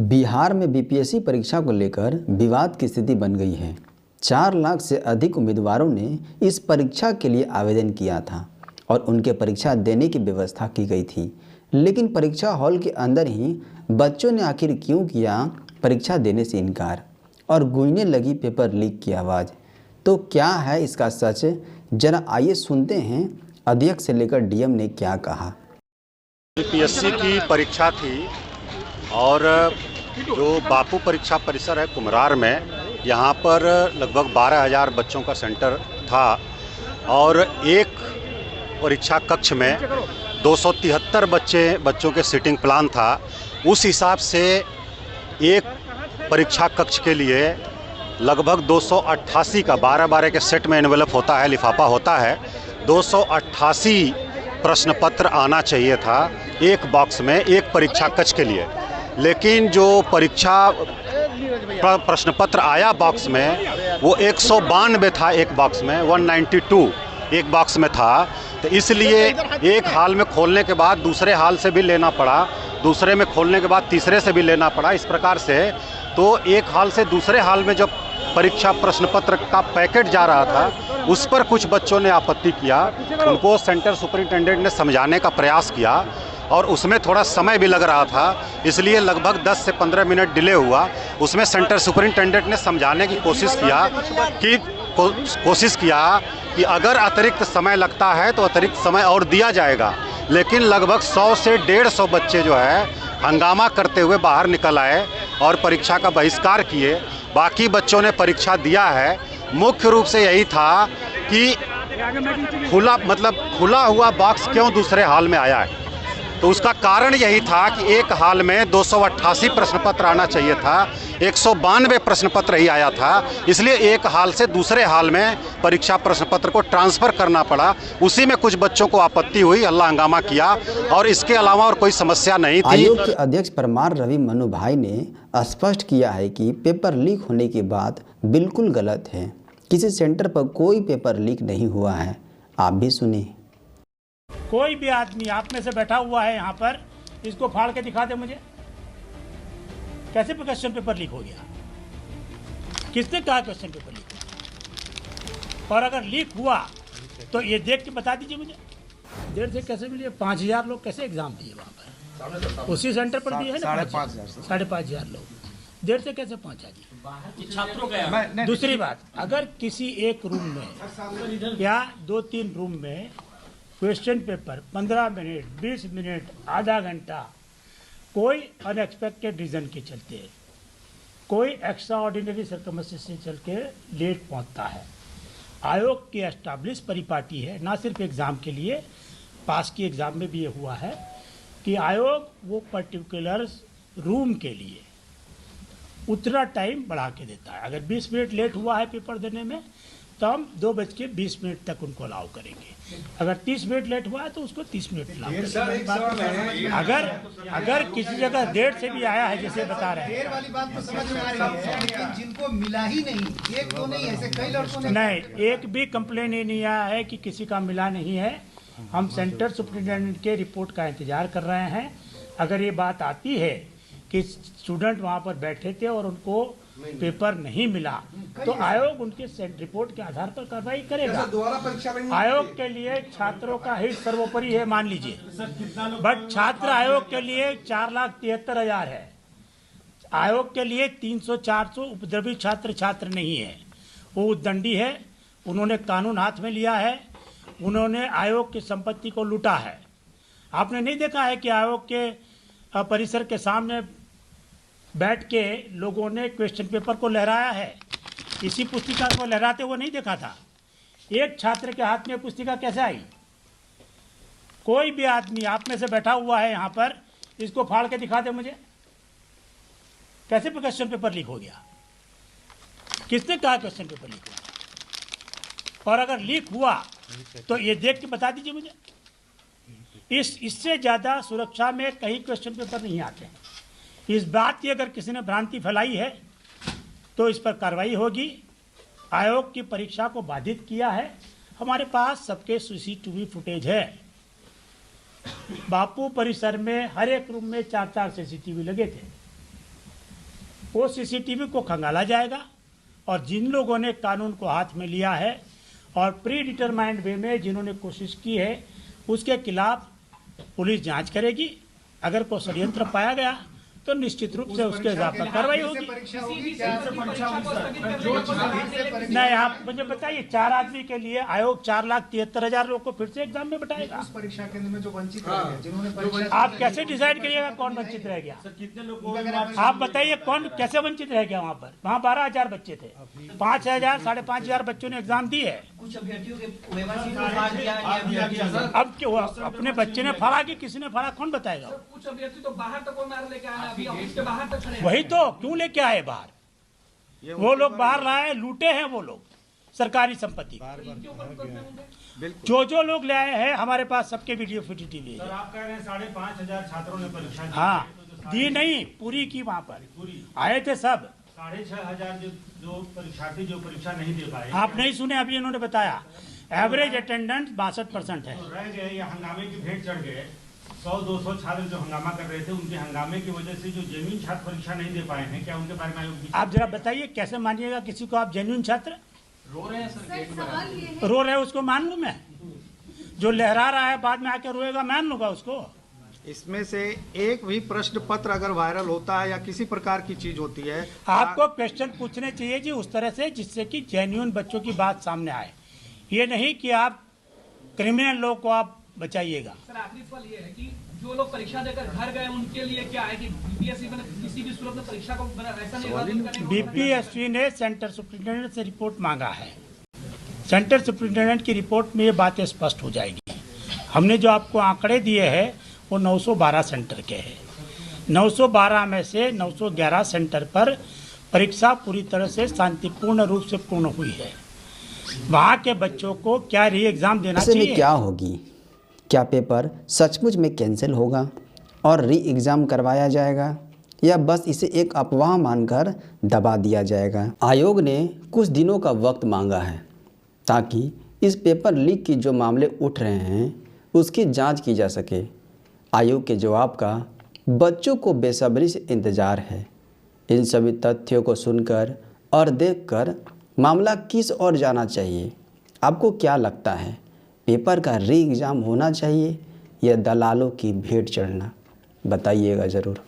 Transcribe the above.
बिहार में बीपीएससी परीक्षा को लेकर विवाद की स्थिति बन गई है। 4 लाख से अधिक उम्मीदवारों ने इस परीक्षा के लिए आवेदन किया था और उनके परीक्षा देने की व्यवस्था की गई थी। लेकिन परीक्षा हॉल के अंदर ही बच्चों ने आखिर क्यों किया परीक्षा देने से इनकार और गूंजने लगी पेपर लीक की आवाज़। तो क्या है इसका सच, जरा आइए सुनते हैं अध्यक्ष से लेकर डीएम ने क्या कहा। बीपीएससी की परीक्षा थी और जो बापू परीक्षा परिसर है कुम्हरार में, यहाँ पर लगभग 12,000 बच्चों का सेंटर था और एक परीक्षा कक्ष में 273 बच्चों के सीटिंग प्लान था। उस हिसाब से एक परीक्षा कक्ष के लिए लगभग 288 का 12-12 के सेट में एनवेलप होता है, लिफाफा होता है। 288 प्रश्न पत्र आना चाहिए था एक बॉक्स में एक परीक्षा कक्ष के लिए। लेकिन जो परीक्षा प्रश्न पत्र आया बॉक्स में वो 192 था एक बॉक्स में, 192 एक बॉक्स में था। तो इसलिए एक हाल में खोलने के बाद दूसरे हाल से भी लेना पड़ा, दूसरे में खोलने के बाद तीसरे से भी लेना पड़ा। इस प्रकार से तो एक हाल से दूसरे हाल में जब परीक्षा प्रश्न पत्र का पैकेट जा रहा था उस पर कुछ बच्चों ने आपत्ति किया। उनको सेंटर सुपरिटेंडेंट ने समझाने का प्रयास किया और उसमें थोड़ा समय भी लग रहा था, इसलिए लगभग 10 से 15 मिनट डिले हुआ। उसमें सेंटर सुपरिटेंडेंट ने समझाने की कोशिश किया कि अगर अतिरिक्त समय लगता है तो अतिरिक्त समय और दिया जाएगा। लेकिन लगभग 100 से 150 बच्चे जो है हंगामा करते हुए बाहर निकल आए और परीक्षा का बहिष्कार किए। बाकी बच्चों ने परीक्षा दिया है। मुख्य रूप से यही था कि खुला हुआ बॉक्स क्यों दूसरे हाल में आया है। तो उसका कारण यही था कि एक हाल में 288 प्रश्न पत्र आना चाहिए था, 192 प्रश्न पत्र ही आया था। इसलिए एक हाल से दूसरे हाल में परीक्षा प्रश्न पत्र को ट्रांसफ़र करना पड़ा। उसी में कुछ बच्चों को आपत्ति हुई, हल्ला हंगामा किया और इसके अलावा और कोई समस्या नहीं थी। आयोग के अध्यक्ष परमार रवि मनु भाई ने स्पष्ट किया है कि पेपर लीक होने की बात बिल्कुल गलत है। किसी सेंटर पर कोई पेपर लीक नहीं हुआ है। आप भी सुनिए। कोई भी आदमी आप में से बैठा हुआ है यहाँ पर, इसको फाड़ के दिखा दे मुझे, कैसे क्वेश्चन पेपर लीक हो गया? किसने कहा क्वेश्चन पेपर लीक हुआ? और अगर लीक हुआ तो ये देख के बता दीजिए मुझे। देर से कैसे मिले? 5,000 लोग कैसे एग्जाम दिए वहाँ पर? उसी सेंटर पर दिए है ना 5,500 लोग। देर से कैसे पहुँचा जी? छात्रों का। दूसरी बात, अगर किसी एक रूम में या 2-3 रूम में क्वेश्चन पेपर 15 मिनट, 20 मिनट, आधा घंटा कोई अनएक्सपेक्टेड रीज़न के चलते, कोई एक्स्ट्रा ऑर्डिनरी सर्कमस्टेंस से चल के लेट पहुंचता है। आयोग की एस्टैब्लिश परिपाटी है, ना सिर्फ एग्ज़ाम के लिए, पास की एग्ज़ाम में भी ये हुआ है कि आयोग वो पर्टिकुलर रूम के लिए उतना टाइम बढ़ा के देता है। अगर 20 मिनट लेट हुआ है पेपर देने में तो हम 2:20 तक उनको अलाउ करेंगे। अगर 30 मिनट लेट हुआ है तो उसको 30 मिनट अलाउ करेंगे। अगर किसी जगह देर से भी आया है, जैसे बता रहे हैं, वाली बात तो समझ में आ रही है, लेकिन जिनको मिला ही नहीं, एक तो नहीं, ऐसे कई लड़कों ने नहीं, एक भी कंप्लेन ही नहीं आया है कि किसी का मिला नहीं है। हम सेंटर सुपरिटेंडेंट के रिपोर्ट का इंतजार कर रहे हैं। अगर ये बात आती है कि स्टूडेंट वहाँ पर बैठे थे और उनको पेपर नहीं मिला तो आयोग उनके रिपोर्ट के आधार पर कार्रवाई करेगा। आयोग के लिए छात्रों का हित सर्वोपरि है, मान लीजिए, बट छात्र आयोग के लिए 4,73,000 है। आयोग के लिए 300-400 उपद्रवी छात्र नहीं है, वो उद्दंडी है। उन्होंने कानून हाथ में लिया है, उन्होंने आयोग की संपत्ति को लूटा है। आपने नहीं देखा है कि आयोग के परिसर के सामने बैठ के लोगों ने क्वेश्चन पेपर को लहराया है? इसी पुस्तिका को लहराते हुए नहीं देखा था। एक छात्र के हाथ में पुस्तिका कैसे आई? कोई भी आदमी आप में से बैठा हुआ है यहाँ पर, इसको फाड़ के दिखा दे मुझे, कैसे क्वेश्चन पेपर लीक हो गया? किसने कहा क्वेश्चन पेपर लीक हुआ? और अगर लीक हुआ तो ये देख के बता दीजिए मुझे। इससे ज़्यादा सुरक्षा में कहीं क्वेश्चन पेपर नहीं आते हैं। इस बात की अगर किसी ने भ्रांति फैलाई है तो इस पर कार्रवाई होगी। आयोग की परीक्षा को बाधित किया है। हमारे पास सबके सीसीटीवी फुटेज है। बापू परिसर में हर एक रूम में 4-4 सीसीटीवी लगे थे। वो सीसीटीवी को खंगाला जाएगा और जिन लोगों ने कानून को हाथ में लिया है और प्री डिटरमाइंड वे में जिन्होंने कोशिश की है उसके खिलाफ पुलिस जांच करेगी। अगर कोई षड्यंत्र पाया गया तो निश्चित रूप से उसके हिसाब पर कार्रवाई होगी। नहीं, आप मुझे बताइए, 4 आदमी के लिए आयोग 4,73,000 लोग को फिर से एग्जाम में बैठाएगा। उस परीक्षा केंद्र में जो वंचित रह गए, जिन्होंने परीक्षा आप कैसे डिसाइड करिएगा कौन वंचित रह गया? कितने लोग आप बताइए कौन कैसे वंचित रह गया? वहाँ 12,000 बच्चे थे, 5,000 5,500 बच्चों ने एग्जाम दी है। कुछ अभ्यर्थियों के उम्मीदवार सीट को फाड़ दिया। अब क्यों अपने बच्चे ने फाड़ा कि किसी ने फाड़ा, कौन बताएगा? कुछ अभ्यर्थी तो बाहर तक वो मार लेके आए, अभी ऑफिस के बाहर तक खड़े हैं। वही तो, क्यों लेके आए बाहर? वो लोग बाहर लाए, लूटे हैं वो लोग सरकारी संपत्ति। जो लोग ले आए हैं हमारे पास सबके वीडियो फुटेज है। सर आप कह रहे हैं 5,500 छात्रों ने परीक्षा दी। हाँ, दी नहीं, पूरी की। वहाँ पर पूरी आए थे सब। 6,500 जो परीक्षार्थी जो परीक्षा नहीं दे पाए, आप नहीं सुने, अभी इन्होंने बताया एवरेज अटेंडेंस 62% है। तो रह गए या हंगामे की भेंट चढ़ गए। 100-200 छात्र जो हंगामा कर रहे थे, उनके हंगामे की वजह से जो जेन्युइन छात्र परीक्षा नहीं दे पाए हैं, क्या उनके बारे में आयोग आप जरा बताइए, कैसे मानिएगा किसी को आप जेन्युइन छात्र? रो रहे हैं सर? रो रहे हैं उसको मान लूँ मैं? जो लहरा रहा है बाद में आके रोएगा, मान लूंगा उसको? इसमें से एक भी प्रश्न पत्र अगर वायरल होता है या किसी प्रकार की चीज होती है, आपको क्वेश्चन पूछने चाहिए जी उस तरह से जिससे कि जेन्युइन बच्चों की बात सामने आए। ये नहीं कि आप क्रिमिनल लोग को आप बचाइएगा। सर आखिरी सवाल ये है कि जो लोग परीक्षा देकर घर गए उनके लिए क्या है कि बीपीएससी किसी भी सूरत में परीक्षा को ऐसा नहीं रद्द करने? बीपीएससी ने सेंटर सुप्रिंटेंडेंट से रिपोर्ट मांगा है। सेंटर सुप्रिंटेंडेंट की रिपोर्ट में ये बातें स्पष्ट हो जाएगी। हमने जो आपको आंकड़े दिए हैं वो 912 सेंटर के हैं। 912 में से 911 सेंटर पर परीक्षा पूरी तरह से शांतिपूर्ण रूप से पूर्ण हुई है। वहाँ के बच्चों को क्या री एग्ज़ाम देना ऐसे चाहिए? में क्या होगी? क्या पेपर सचमुच में कैंसिल होगा और री एग्ज़ाम करवाया जाएगा या बस इसे एक अफवाह मानकर दबा दिया जाएगा? आयोग ने कुछ दिनों का वक्त मांगा है ताकि इस पेपर लीक की जो मामले उठ रहे हैं उसकी जांच की जा सके। आयोग के जवाब का बच्चों को बेसब्री से इंतज़ार है। इन सभी तथ्यों को सुनकर और देखकर मामला किस ओर जाना चाहिए? आपको क्या लगता है, पेपर का री एग्ज़ाम होना चाहिए या दलालों की भेंट चढ़ना? बताइएगा ज़रूर।